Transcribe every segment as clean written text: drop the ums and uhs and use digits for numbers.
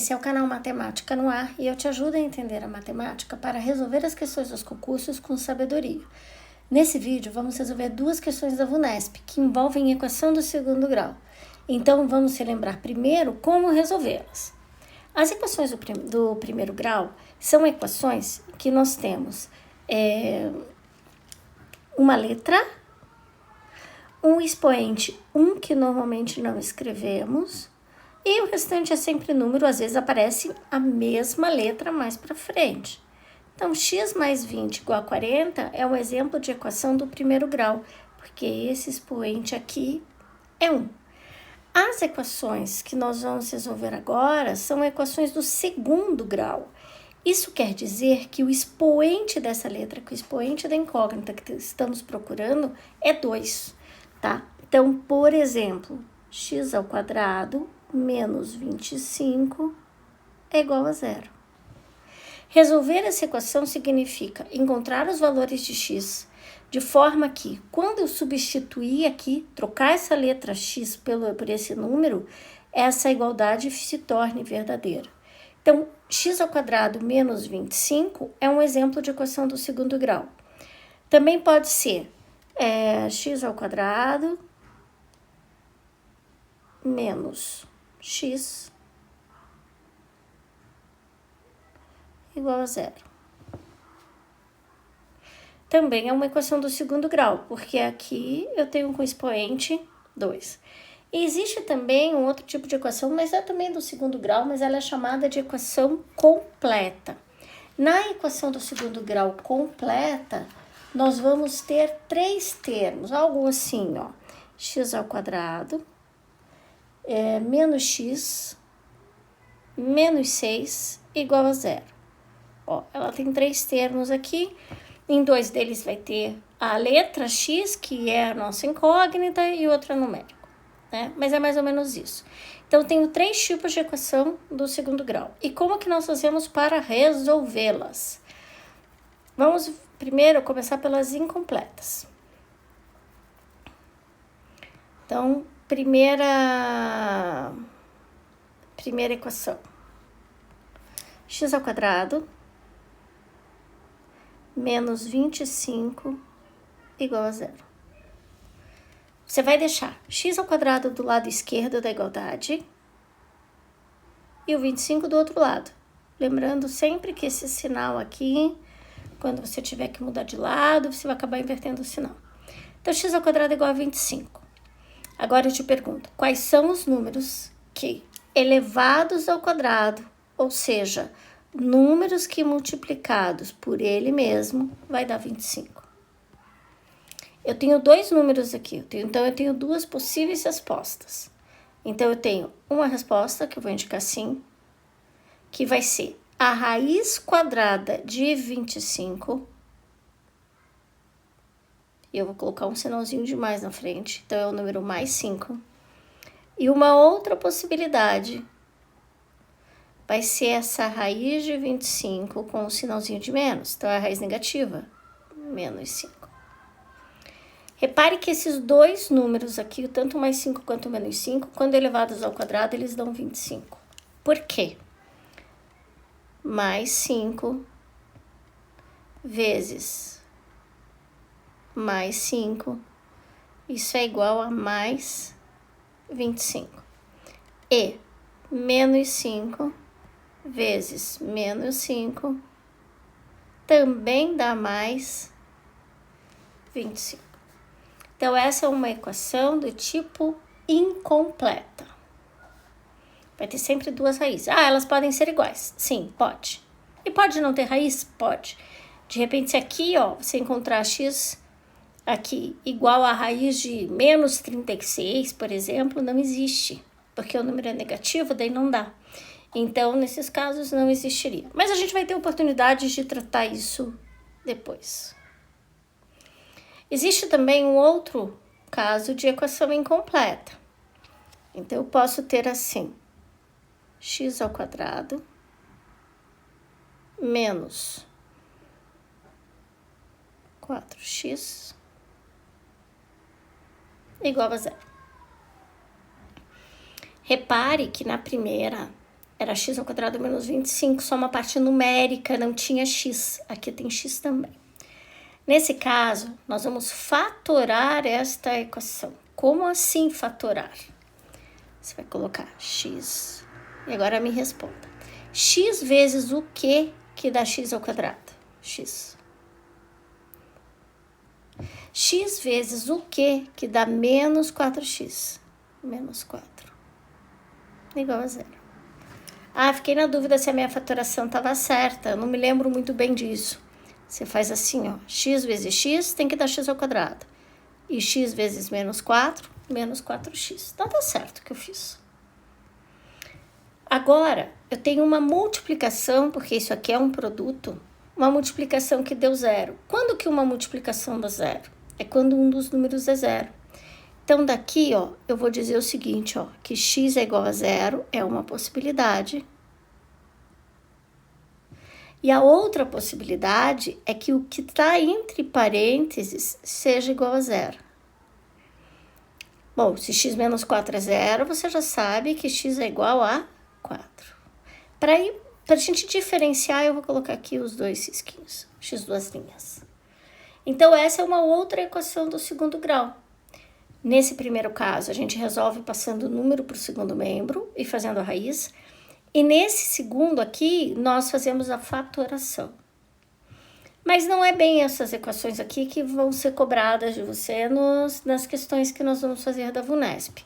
Esse é o canal Matemática no Ar e eu te ajudo a entender a matemática para resolver as questões dos concursos com sabedoria. Nesse vídeo, vamos resolver duas questões da VUNESP, que envolvem equação do segundo grau. Então, vamos relembrar primeiro como resolvê-las. As equações do primeiro grau são equações que nós temos uma letra, um expoente 1 que normalmente não escrevemos, e o restante é sempre número, às vezes aparece a mesma letra mais para frente. Então, x mais 20 igual a 40 é um exemplo de equação do primeiro grau, porque esse expoente aqui é 1. As equações que nós vamos resolver agora são equações do segundo grau. Isso quer dizer que o expoente dessa letra, que o expoente da incógnita que estamos procurando é 2, tá? Então, por exemplo, x ao quadrado menos 25 é igual a 0. Resolver essa equação significa encontrar os valores de x, de forma que, quando eu substituir aqui, trocar essa letra x por esse número, essa igualdade se torne verdadeira. Então, x ao quadrado menos 25 é um exemplo de equação do segundo grau. Também pode ser x ao quadrado menos x igual a 0. Também é uma equação do segundo grau, porque aqui eu tenho com expoente 2. E existe também um outro tipo de equação, mas é também do segundo grau, mas ela é chamada de equação completa. Na equação do segundo grau completa, nós vamos ter 3 termos, algo assim, ó. X ao quadrado, menos x, menos 6, igual a 0. Ó, ela tem 3 termos aqui. Em 2 deles vai ter a letra x, que é a nossa incógnita, e outra numérico, né? Mas é mais ou menos isso. Então, tenho 3 tipos de equação do segundo grau. E como que nós fazemos para resolvê-las? Vamos primeiro começar pelas incompletas. Então, primeira equação. X ao quadrado menos 25 igual a 0. Você vai deixar x ao quadrado do lado esquerdo da igualdade e o 25 do outro lado. Lembrando sempre que esse sinal aqui, quando você tiver que mudar de lado, você vai acabar invertendo o sinal. Então, x ao quadrado é igual a 25. Agora eu te pergunto, quais são os números que, elevados ao quadrado, ou seja, números que multiplicados por ele mesmo vai dar 25. Eu tenho 2 números aqui, então eu tenho 2 possíveis respostas. Então, eu tenho uma resposta, que eu vou indicar sim, que vai ser a raiz quadrada de 25. E eu vou colocar um sinalzinho de mais na frente, então é o número mais 5. E uma outra possibilidade vai ser essa raiz de 25 com o sinalzinho de menos. Então, é a raiz negativa, menos 5. Repare que esses 2 números aqui, tanto mais 5 quanto menos 5, quando elevados ao quadrado, eles dão 25. Por quê? Mais 5 vezes mais 5, isso é igual a mais 25. E menos 5 vezes menos 5 também dá mais 25. Então, essa é uma equação do tipo incompleta. Vai ter sempre 2 raízes. Ah, elas podem ser iguais. Sim, pode. E pode não ter raiz? Pode. De repente, se aqui, ó, você encontrar x aqui igual a raiz de menos 36, por exemplo, não existe. Porque o número é negativo, daí não dá. Então, nesses casos, não existiria. Mas a gente vai ter oportunidade de tratar isso depois. Existe também um outro caso de equação incompleta. Então, eu posso ter assim, x ao quadrado menos 4x igual a 0. Repare que na primeira era x ao quadrado menos 25, só uma parte numérica, não tinha x. Aqui tem x também. Nesse caso, nós vamos fatorar esta equação. Como assim fatorar? Você vai colocar x. E agora me responda. X vezes o que dá x ao quadrado? X. X vezes o que dá menos 4x? Menos 4. Igual a zero. Ah, fiquei na dúvida se a minha fatoração estava certa. Eu não me lembro muito bem disso. Você faz assim, ó. X vezes x tem que dar x ao quadrado. E x vezes menos 4, menos 4x. Então tá certo o que eu fiz. Agora, eu tenho uma multiplicação, porque isso aqui é um produto, uma multiplicação que deu zero. Quando que uma multiplicação dá zero? É quando um dos números é zero. Então, daqui, ó, eu vou dizer o seguinte, ó, que x é igual a zero é uma possibilidade. E a outra possibilidade é que o que está entre parênteses seja igual a zero. Bom, se x menos 4 é zero, você já sabe que x é igual a 4. Para a gente diferenciar, eu vou colocar aqui os dois cisquinhos, x duas linhas. Então, essa é uma outra equação do segundo grau. Nesse primeiro caso, a gente resolve passando o número para o segundo membro e fazendo a raiz. E nesse segundo aqui, nós fazemos a fatoração. Mas não é bem essas equações aqui que vão ser cobradas de você nas questões que nós vamos fazer da VUNESP.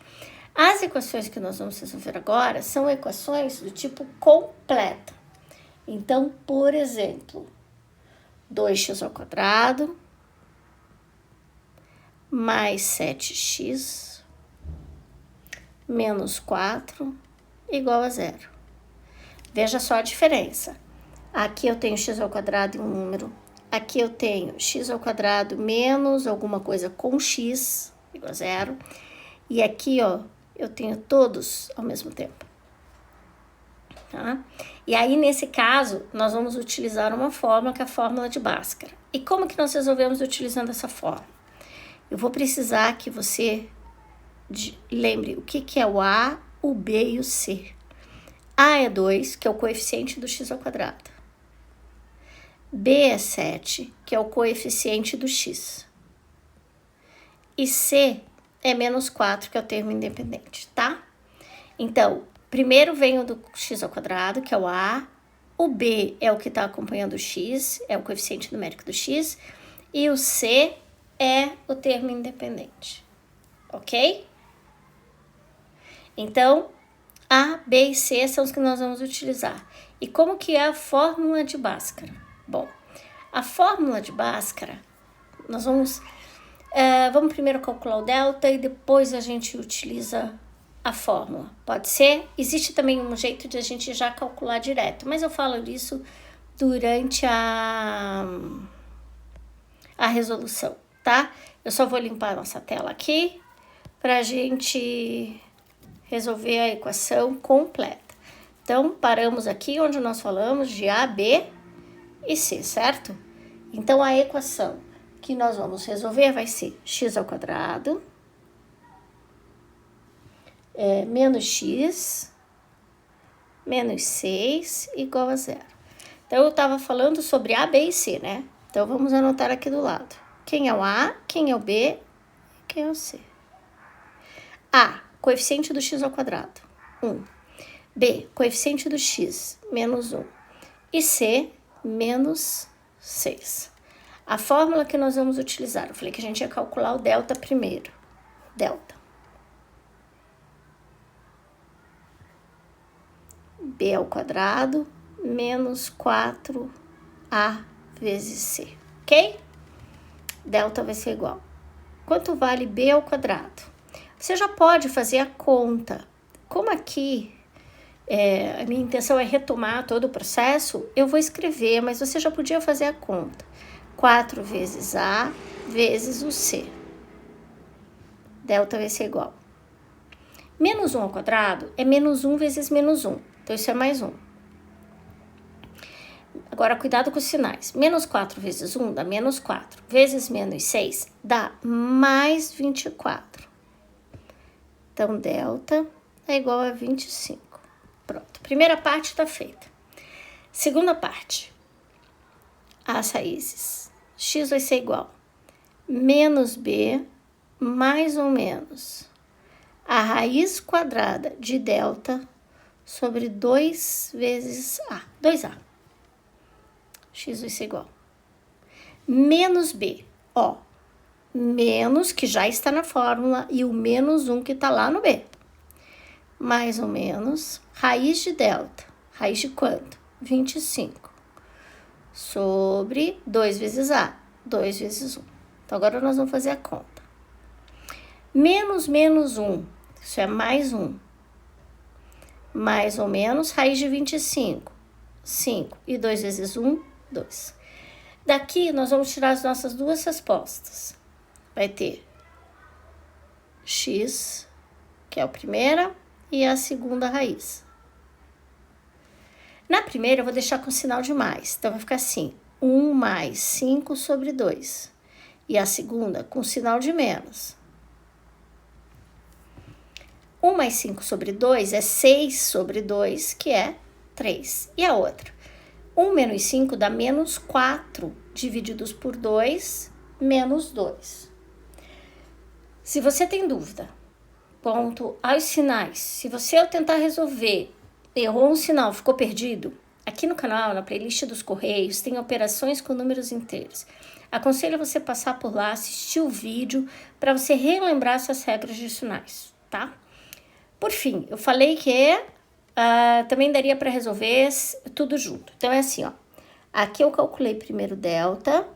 As equações que nós vamos resolver agora são equações do tipo completa. Então, por exemplo, 2x ao quadrado mais 7x menos 4 igual a zero. Veja só a diferença. Aqui eu tenho x ao quadrado e um número. Aqui eu tenho x ao quadrado menos alguma coisa com x igual a zero. E aqui, ó, eu tenho todos ao mesmo tempo. Tá? E aí, nesse caso, nós vamos utilizar uma fórmula que é a fórmula de Bhaskara. E como que nós resolvemos utilizando essa fórmula? Eu vou precisar que você lembre o que é o A, o B e o C. A é 2, que é o coeficiente do x ao quadrado. B é 7, que é o coeficiente do x. E C é menos 4, que é o termo independente, tá? Então, primeiro vem o do x ao quadrado, que é o A. O B é o que está acompanhando o x, é o coeficiente numérico do x. E o C é o termo independente, ok? Então, A, B e C são os que nós vamos utilizar. E como que é a fórmula de Bhaskara? Bom, a fórmula de Bhaskara, nós vamos primeiro calcular o delta e depois a gente utiliza a fórmula. Pode ser? Existe também um jeito de a gente já calcular direto, mas eu falo disso durante a resolução, tá? Eu só vou limpar a nossa tela aqui para a gente resolver a equação completa. Então, paramos aqui onde nós falamos de A, B e C, certo? Então, a equação que nós vamos resolver vai ser x ao quadrado menos x menos 6 igual a zero. Então, eu estava falando sobre A, B e C, né? Então, vamos anotar aqui do lado. Quem é o A, quem é o B e quem é o C. A, coeficiente do x ao quadrado, 1. B, coeficiente do x, menos 1. E C, menos 6. A fórmula que nós vamos utilizar, eu falei que a gente ia calcular o delta primeiro. Delta. B ao quadrado menos 4A vezes C, ok? Delta vai ser igual. Quanto vale B ao quadrado? Você já pode fazer a conta. Como aqui a minha intenção é retomar todo o processo, eu vou escrever, mas você já podia fazer a conta. 4 vezes A vezes o C. Delta vai ser igual. Menos 1 ao quadrado é menos 1 vezes menos 1. Então, isso é mais 1. Agora, cuidado com os sinais. Menos 4 vezes 1 dá menos 4. Vezes menos 6 dá mais 24. Então, delta é igual a 25. Pronto, primeira parte está feita. Segunda parte, as raízes. X vai ser igual menos b mais ou menos a raiz quadrada de delta sobre 2 vezes a, 2a. X vai ser igual menos b, ó, menos que já está na fórmula e o menos 1 que está lá no b. Mais ou menos raiz de delta. Raiz de quanto? 25. Sobre 2 vezes a, 2 vezes 1. Então, agora nós vamos fazer a conta. Menos 1, isso é mais 1. Mais ou menos raiz de 25, 5. E 2 vezes 1, 2. Daqui, nós vamos tirar as nossas duas respostas. Vai ter x, que é a primeira, e a segunda raiz. Na primeira, eu vou deixar com sinal de mais. Então, vai ficar assim, 1 mais 5 sobre 2. E a segunda, com sinal de menos. 1 mais 5 sobre 2 é 6 sobre 2, que é 3. E a outra? 1 menos 5 dá menos 4, divididos por 2, menos 2. Se você tem dúvida, ponto aos sinais. Se você, ao tentar resolver, errou um sinal, ficou perdido, aqui no canal, na playlist dos Correios, tem operações com números inteiros. Aconselho você passar por lá, assistir o vídeo, para você relembrar essas regras de sinais, tá? Por fim, eu falei que também daria para resolver tudo junto. Então, é assim, ó. Aqui eu calculei primeiro delta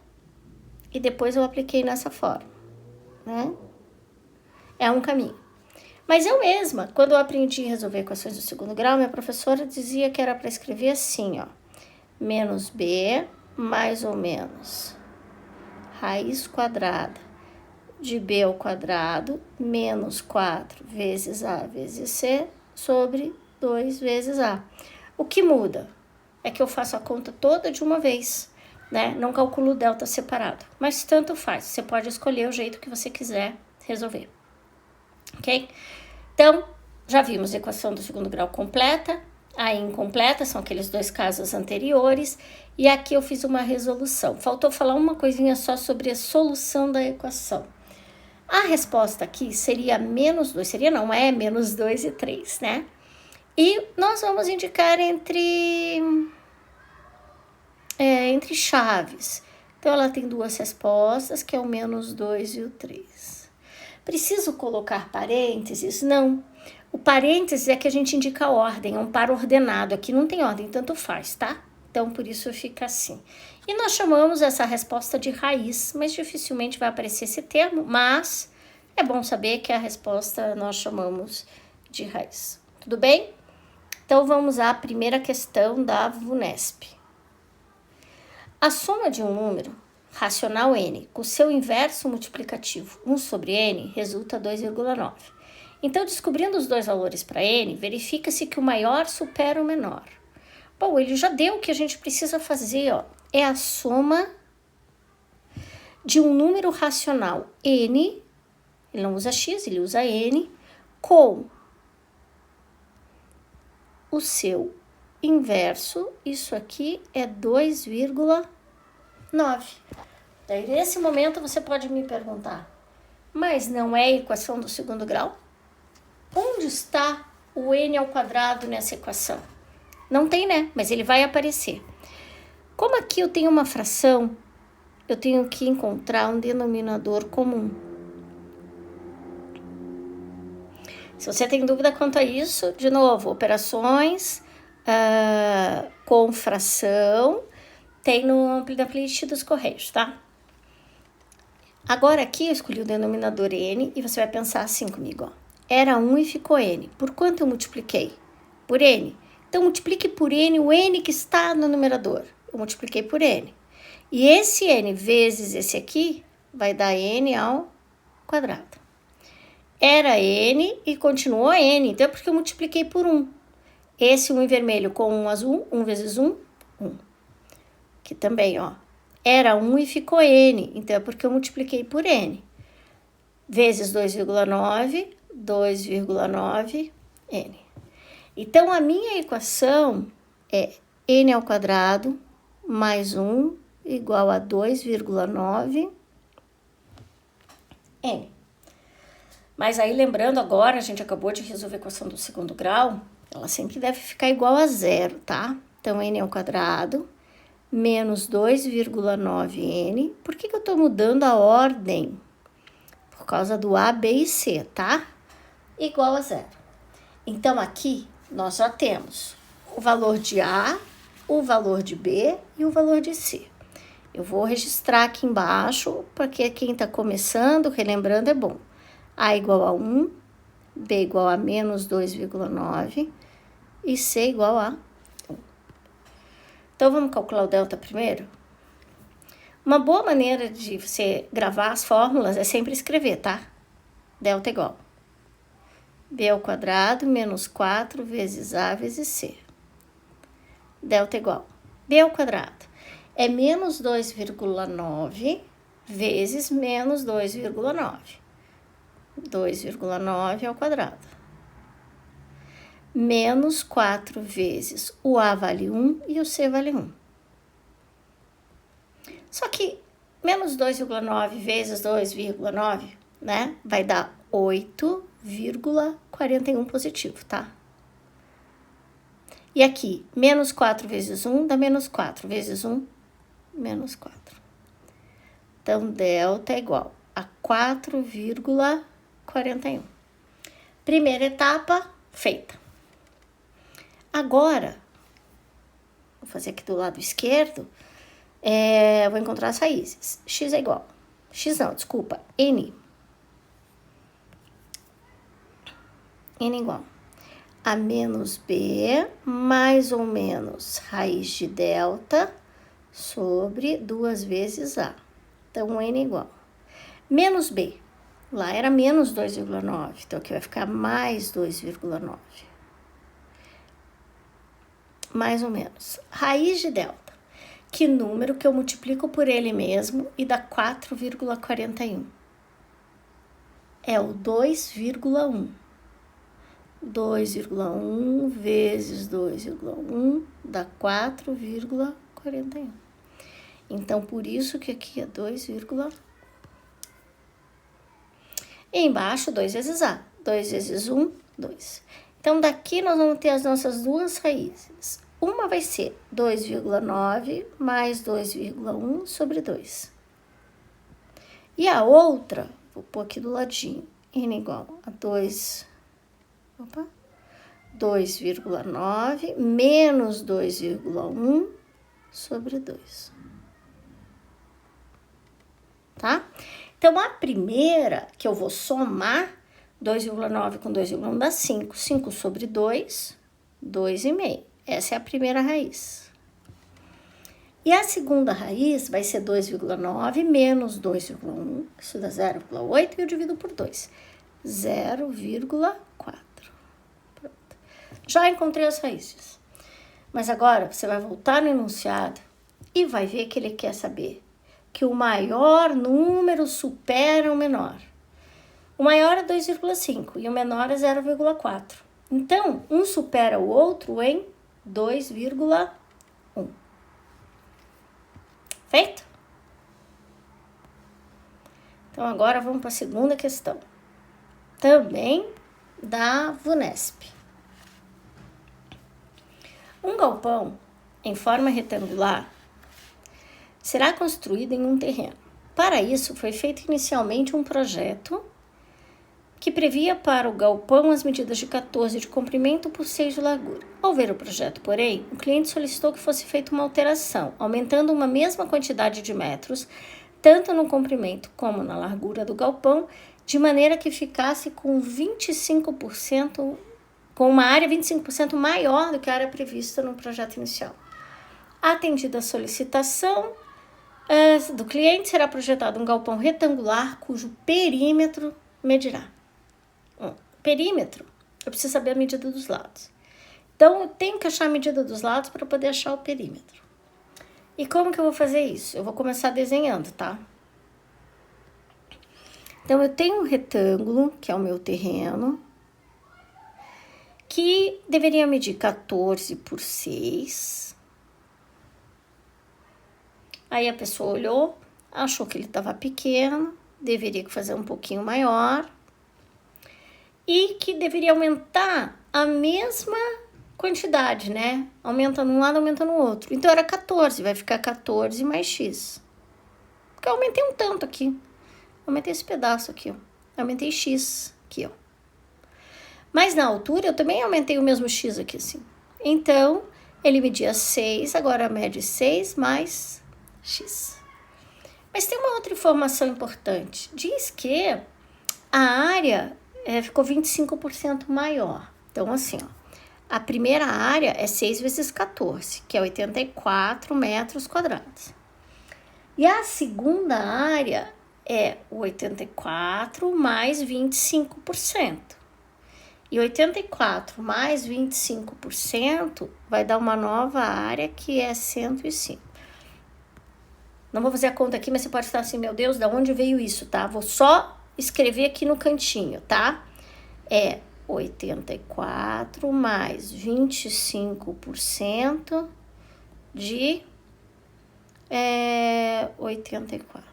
e depois eu apliquei nessa forma, né? É um caminho. Mas eu mesma, quando eu aprendi a resolver equações do segundo grau, minha professora dizia que era para escrever assim, ó. Menos b, mais ou menos, raiz quadrada de b ao quadrado, menos 4 vezes a vezes c, sobre 2 vezes a. O que muda é que eu faço a conta toda de uma vez, né? Não calculo o delta separado. Mas tanto faz, você pode escolher o jeito que você quiser resolver. Ok? Então, já vimos a equação do segundo grau completa, a incompleta, são aqueles dois casos anteriores, e aqui eu fiz uma resolução. Faltou falar uma coisinha só sobre a solução da equação. A resposta aqui seria menos 2, seria não, é menos 2 e 3, né? E nós vamos indicar entre chaves. Então, ela tem duas respostas, que é o menos 2 e o 3. Preciso colocar parênteses? Não. O parênteses é que a gente indica a ordem, é um par ordenado. Aqui não tem ordem, tanto faz, tá? Então, por isso fica assim. E nós chamamos essa resposta de raiz, mas dificilmente vai aparecer esse termo, mas é bom saber que a resposta nós chamamos de raiz. Tudo bem? Então, vamos à primeira questão da VUNESP. A soma de um número racional n com seu inverso multiplicativo 1 sobre n resulta 2,9. Então, descobrindo os dois valores para n, verifica-se que o maior supera o menor. Bom, ele já deu o que a gente precisa fazer, ó. É a soma de um número racional n, ele não usa x, ele usa n, com o seu inverso, isso aqui é 2,9. Daí, nesse momento, você pode me perguntar, mas não é a equação do segundo grau? Onde está o n ao quadrado nessa equação? Não tem, né? Mas ele vai aparecer. Como aqui eu tenho uma fração, eu tenho que encontrar um denominador comum. Se você tem dúvida quanto a isso, de novo, operações com fração, tem na playlist dos Correios, tá? Agora aqui eu escolhi o denominador n e você vai pensar assim comigo, ó. Era 1 e ficou n. Por quanto eu multipliquei? Por n. Então, multiplique por n o n que está no numerador. Eu multipliquei por n. E esse n vezes esse aqui vai dar n ao quadrado. Era n e continuou n. Então, é porque eu multipliquei por 1. Esse 1 em vermelho com 1 azul, 1 vezes 1, 1. Aqui também, ó. Era 1 e ficou n. Então, é porque eu multipliquei por n. Vezes 2,9, 2,9, n. Então, a minha equação é n ao quadrado mais 1 igual a 2,9 n. Mas aí, lembrando agora, a gente acabou de resolver a equação do segundo grau, ela sempre deve ficar igual a zero, tá? Então, n ao quadrado menos 2,9n. Por que eu tô mudando a ordem? Por causa do A, B e C, tá? Igual a zero. Então, aqui, nós já temos o valor de A, o valor de B e o valor de C. Eu vou registrar aqui embaixo, porque quem está começando, relembrando, é bom. A igual a 1, B igual a menos 2,9 e C igual a 1. Então, vamos calcular o delta primeiro? Uma boa maneira de você gravar as fórmulas é sempre escrever, tá? Delta igual B ao quadrado menos 4 vezes A vezes C. Delta igual B ao quadrado é menos 2,9 vezes menos 2,9. 2,9 ao quadrado. Menos 4 vezes o A vale 1 e o C vale 1. Só que menos 2,9 vezes 2,9, né? Vai dar 8,41 positivo, tá? E aqui, menos 4 vezes 1 dá menos 4 vezes 1, menos 4. Então, delta é igual a 4,41. Primeira etapa feita. Agora, vou fazer aqui do lado esquerdo, vou encontrar as raízes. X é igual, n. N igual a menos b mais ou menos raiz de delta sobre 2 vezes a. Então, n igual menos b. Lá era menos 2,9, então aqui vai ficar mais 2,9. Mais ou menos. Raiz de delta. Que número que eu multiplico por ele mesmo e dá 4,41? É o 2,1. 2,1 vezes 2,1 dá 4,41. Então, por isso que aqui é 2,1. E embaixo, 2 vezes A. 2 vezes 1, 2. Então, daqui nós vamos ter as nossas duas raízes. Uma vai ser 2,9 mais 2,1 sobre 2. E a outra, vou pôr aqui do ladinho, n igual a 2,9 menos 2,1 sobre 2. Tá? Então, a primeira que eu vou somar, 2,9 com 2,1 dá 5. 5 sobre 2, 2,5. Essa é a primeira raiz. E a segunda raiz vai ser 2,9 menos 2,1, isso dá 0,8 e eu divido por 2. 0,4. Pronto. Já encontrei as raízes. Mas agora você vai voltar no enunciado e vai ver que ele quer saber que o maior número supera o menor. O maior é 2,5 e o menor é 0,4. Então, um supera o outro em 2,1. Feito? Então, agora vamos para a segunda questão. Também da VUNESP. Um galpão em forma retangular será construído em um terreno. Para isso, foi feito inicialmente um projeto que previa para o galpão as medidas de 14 de comprimento por 6 de largura. Ao ver o projeto, porém, o cliente solicitou que fosse feita uma alteração, aumentando uma mesma quantidade de metros, tanto no comprimento como na largura do galpão, de maneira que ficasse com 25%, com uma área 25% maior do que a área prevista no projeto inicial. Atendida a solicitação do cliente, será projetado um galpão retangular cujo perímetro medirá. Perímetro, eu preciso saber a medida dos lados. Então, eu tenho que achar a medida dos lados para poder achar o perímetro. E como que eu vou fazer isso? Eu vou começar desenhando, tá? Então, eu tenho um retângulo, que é o meu terreno, aqui deveria medir 14 por 6. Aí a pessoa olhou, achou que ele estava pequeno, deveria fazer um pouquinho maior. E que deveria aumentar a mesma quantidade, né? Aumenta num lado, aumenta no outro. Então era 14, vai ficar 14 mais x. Porque eu aumentei um tanto aqui. Aumentei esse pedaço aqui, ó. Aumentei x aqui, ó. Mas na altura eu também aumentei o mesmo x aqui, assim. Então, ele media 6, agora mede 6 mais x. Mas tem uma outra informação importante. Diz que a área ficou 25% maior. Então, assim, ó. A primeira área é 6 vezes 14, que é 84 metros quadrados. E a segunda área é 84 mais 25%. E 84 mais 25% vai dar uma nova área que é 105. Não vou fazer a conta aqui, mas você pode estar assim, meu Deus, da onde veio isso, tá? Vou só escrever aqui no cantinho, tá? É 84 mais 25% de 84,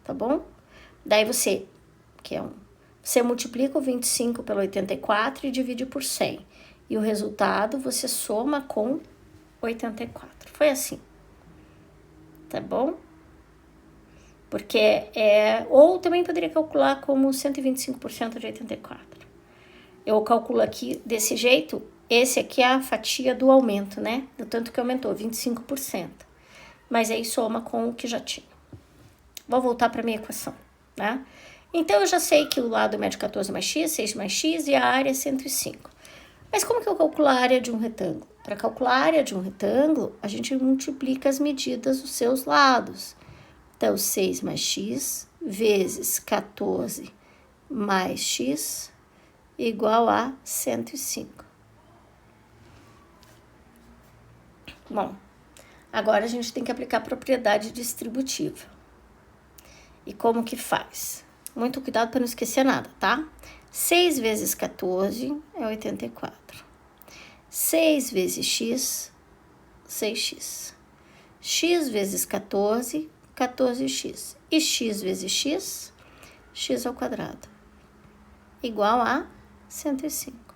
tá bom? Daí você multiplica o 25 pelo 84 e divide por 100. E o resultado você soma com 84. Foi assim, tá bom? Porque ou também poderia calcular como 125% de 84. Eu calculo aqui desse jeito, esse aqui é a fatia do aumento, né? Do tanto que aumentou, 25%. Mas aí soma com o que já tinha. Vou voltar para minha equação, né? Então, eu já sei que o lado mede 14 mais x, 6 mais x e a área é 105. Mas como que eu calculo a área de um retângulo? Para calcular a área de um retângulo, a gente multiplica as medidas dos seus lados. Então, 6 mais x vezes 14 mais x igual a 105. Bom, agora a gente tem que aplicar a propriedade distributiva. E como que faz? Muito cuidado para não esquecer nada, tá? 6 vezes 14 é 84. 6 vezes x, 6x. X vezes 14, 14x. E x vezes x, x ao quadrado. Igual a 105.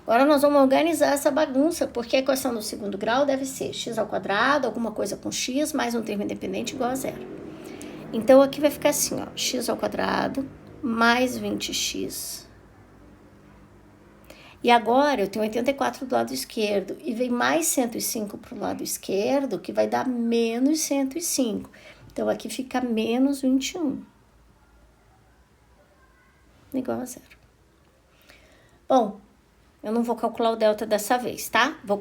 Agora nós vamos organizar essa bagunça, porque a equação do segundo grau deve ser x ao quadrado, alguma coisa com x, mais um termo independente igual a zero. Então, aqui vai ficar assim, ó, x ao quadrado mais 20x. E agora eu tenho 84 do lado esquerdo e vem mais 105 para o lado esquerdo, que vai dar menos 105. Então, aqui fica menos 21. Igual a zero. Bom, eu não vou calcular o delta dessa vez, tá? Vou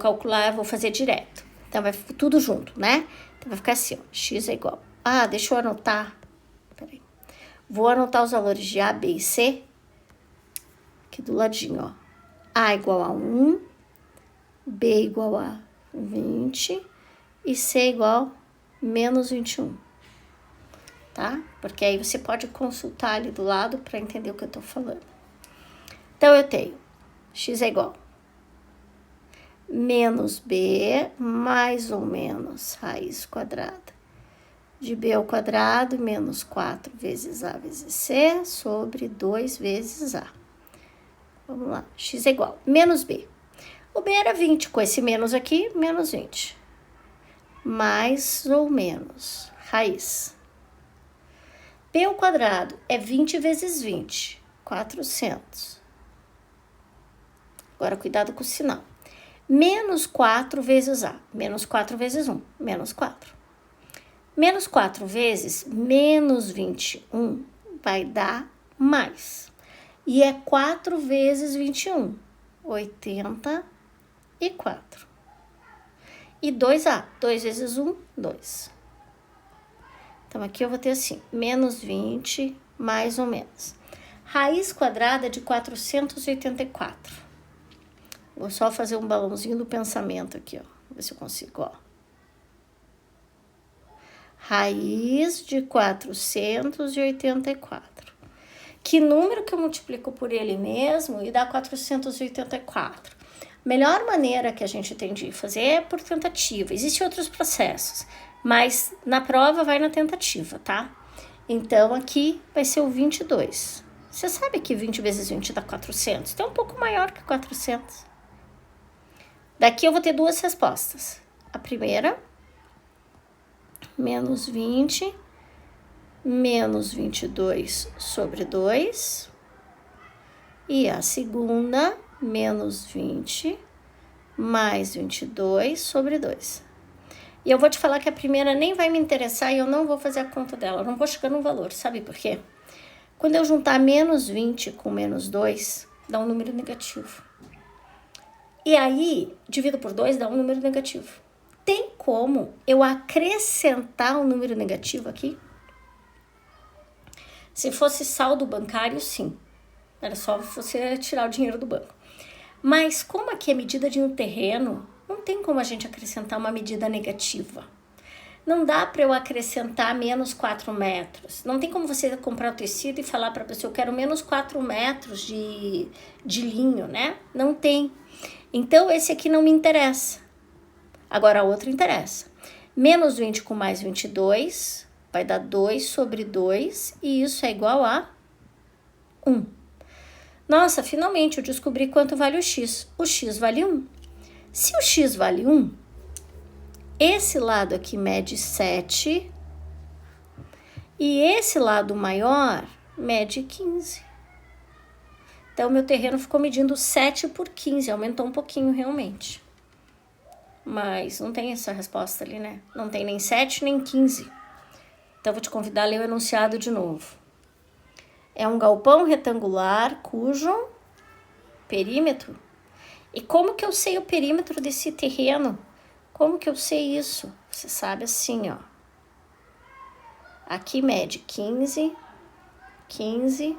fazer direto. Então, vai tudo junto, né? Então, vai ficar assim, ó, x é igual. Ah, deixa eu anotar. Peraí. Vou anotar os valores de A, B e C. Aqui do ladinho, ó. A igual a 1, B igual a 20 e C igual a menos 21. Tá? Porque aí você pode consultar ali do lado para entender o que eu tô falando. Então, eu tenho x é igual menos b mais ou menos raiz quadrada de b ao quadrado menos 4 vezes a vezes c sobre 2 vezes a. Vamos lá, x é igual menos b. O b era 20, com esse menos aqui, menos 20. Mais ou menos raiz. B ao quadrado é 20 vezes 20, 400. Agora, cuidado com o sinal. Menos 4 vezes A. Menos 4 vezes 1. Menos 4. Menos 4 vezes menos 21 vai dar mais. E é 4 vezes 21. 84. E 2A. 2 vezes 1, 2. Então, aqui eu vou ter assim, menos 20, mais ou menos. Raiz quadrada de 484. Vou só fazer um balãozinho do pensamento aqui, ó. Ver se eu consigo, ó. Raiz de 484. que número que eu multiplico por ele mesmo e dá 484. Melhor maneira que a gente tem de fazer é por tentativa. Existem outros processos, mas na prova vai na tentativa, tá? Então, aqui vai ser o 22. Você sabe que 20 vezes 20 dá 400? Então, é um pouco maior que 400. Daqui eu vou ter duas respostas. A primeira, menos 20, menos 22 sobre 2. E a segunda, menos 20, mais 22 sobre 2. E eu vou te falar que a primeira nem vai me interessar e eu não vou fazer a conta dela. Eu não vou chegar no valor, sabe por quê? Quando eu juntar menos 20 com menos 2, dá um número negativo. E aí, divido por 2, dá um número negativo. Tem como eu acrescentar um número negativo aqui? Se fosse saldo bancário, sim. Era só você tirar o dinheiro do banco. Mas como aqui é medida de um terreno, não tem como a gente acrescentar uma medida negativa. Não dá para eu acrescentar menos 4 metros. Não tem como você comprar o tecido e falar para a pessoa, eu quero menos 4 metros de linho, né? Não tem. Então, esse aqui não me interessa. Agora, a outra interessa. Menos 20 com mais 22 vai dar 2 sobre 2 e isso é igual a 1. Nossa, finalmente eu descobri quanto vale o x. O x vale 1. Se o x vale 1, esse lado aqui mede 7 e esse lado maior mede 15. Então, meu terreno ficou medindo 7 por 15, aumentou um pouquinho realmente. Mas não tem essa resposta ali, né? Não tem nem 7 nem 15. Então, vou te convidar a ler o enunciado de novo. É um galpão retangular cujo perímetro. E como que eu sei o perímetro desse terreno? Como que eu sei isso? Você sabe assim, ó. Aqui mede 15, 15,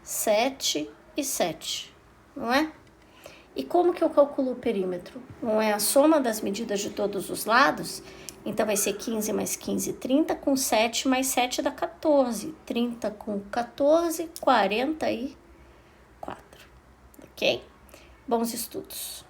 7 e 7, não é? E como que eu calculo o perímetro? Não é a soma das medidas de todos os lados? Então, vai ser 15 mais 15, 30, com 7 mais 7 dá 14. 30 com 14, 44. Ok? Bons estudos.